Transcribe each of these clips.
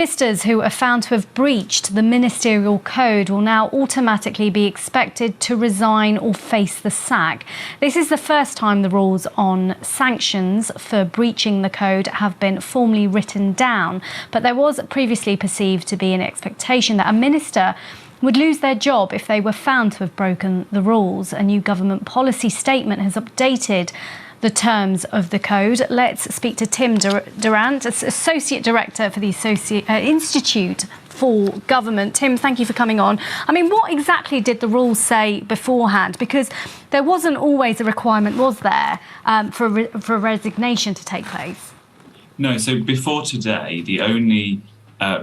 Ministers who are found to have breached the Ministerial Code will now automatically be expected to resign or face the sack. This is the first time the rules on sanctions for breaching the code have been formally written down, but there was previously perceived to be an expectation that a minister would lose their job if they were found to have broken the rules. A new government policy statement has updated the terms of the code. Let's speak to Tim Durrant, Associate Director for the Institute for Government. Tim, thank you for coming on. I mean, what exactly did the rules say beforehand? Because there wasn't always a requirement, was there, for a resignation to take place? No, so before today, the only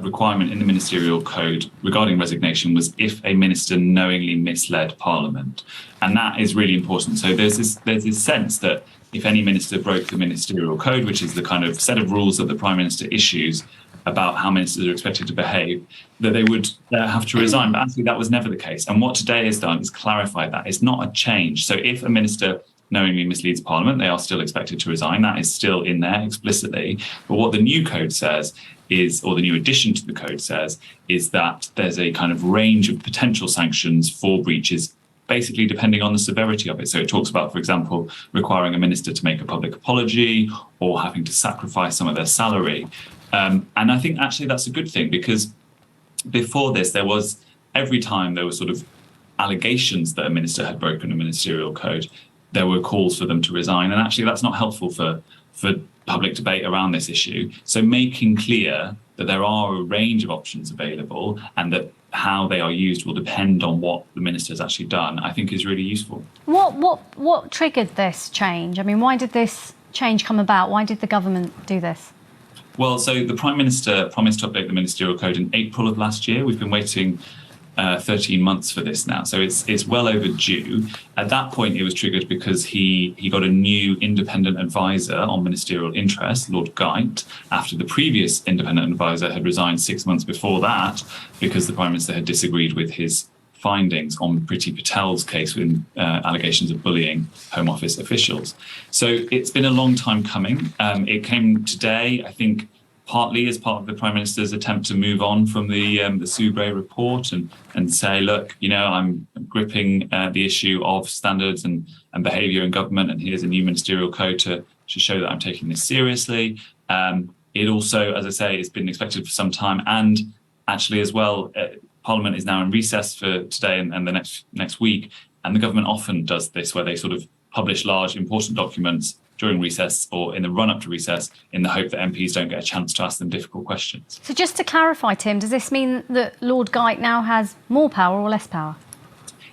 requirement in the Ministerial Code regarding resignation was if a minister knowingly misled Parliament. And that is really important. So there's this sense that if any minister broke the Ministerial Code, which is the kind of set of rules that the Prime Minister issues about how ministers are expected to behave, that they would have to resign. But actually, that was never the case. And what today has done is clarified that. It's not a change. So if a minister knowingly misleads Parliament, they are still expected to resign. That is still in there explicitly. But what the new code says is, or the new addition to the code says, is that there's a kind of range of potential sanctions for breaches, basically depending on the severity of it. So it talks about, for example, requiring a minister to make a public apology or having to sacrifice some of their salary. And I think actually that's a good thing, because before this, there was, every time there were sort of allegations that a minister had broken a ministerial code, there were calls for them to resign. And actually that's not helpful for public debate around this issue. So making clear that there are a range of options available and that how they are used will depend on what the minister has actually done, I think is really useful. What triggered this change? I mean, why did this change come about? Why did the government do this? Well, so the Prime Minister promised to update the Ministerial Code in April of last year. We've been waiting 13 months for this now, so it's well overdue. At that point, it was triggered because he got a new independent advisor on ministerial interest, Lord Geidt, after the previous independent advisor had resigned 6 months before that because the Prime Minister had disagreed with his findings on Priti Patel's case with allegations of bullying Home Office officials. So it's been a long time coming. It came today, I think, partly as part of the Prime Minister's attempt to move on from the Soubré report and say, look, you know, I'm gripping the issue of standards and behaviour in government, and here's a new ministerial code to show that I'm taking this seriously. It also, as I say, it's been expected for some time, and actually as well, Parliament is now in recess for today and the next week, and the government often does this, where they sort of publish large, important documents during recess or in the run-up to recess in the hope that MPs don't get a chance to ask them difficult questions. So just to clarify, Tim, does this mean that Lord Geidt now has more power or less power?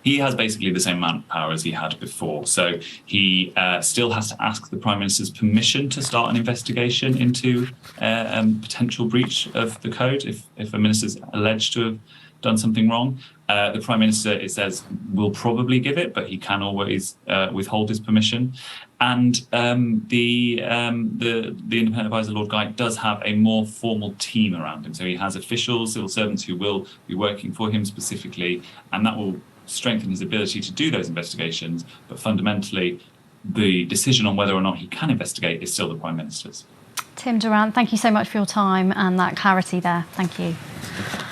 He has basically the same amount of power as he had before. So he still has to ask the Prime Minister's permission to start an investigation into potential breach of the code if a minister's alleged to have done something wrong. The Prime Minister, it says, will probably give it, but he can always withhold his permission. And the independent advisor, Lord Geidt, does have a more formal team around him. So he has officials, civil servants who will be working for him specifically, and that will strengthen his ability to do those investigations. But fundamentally, the decision on whether or not he can investigate is still the Prime Minister's. Tim Durrant, thank you so much for your time and that clarity there. Thank you.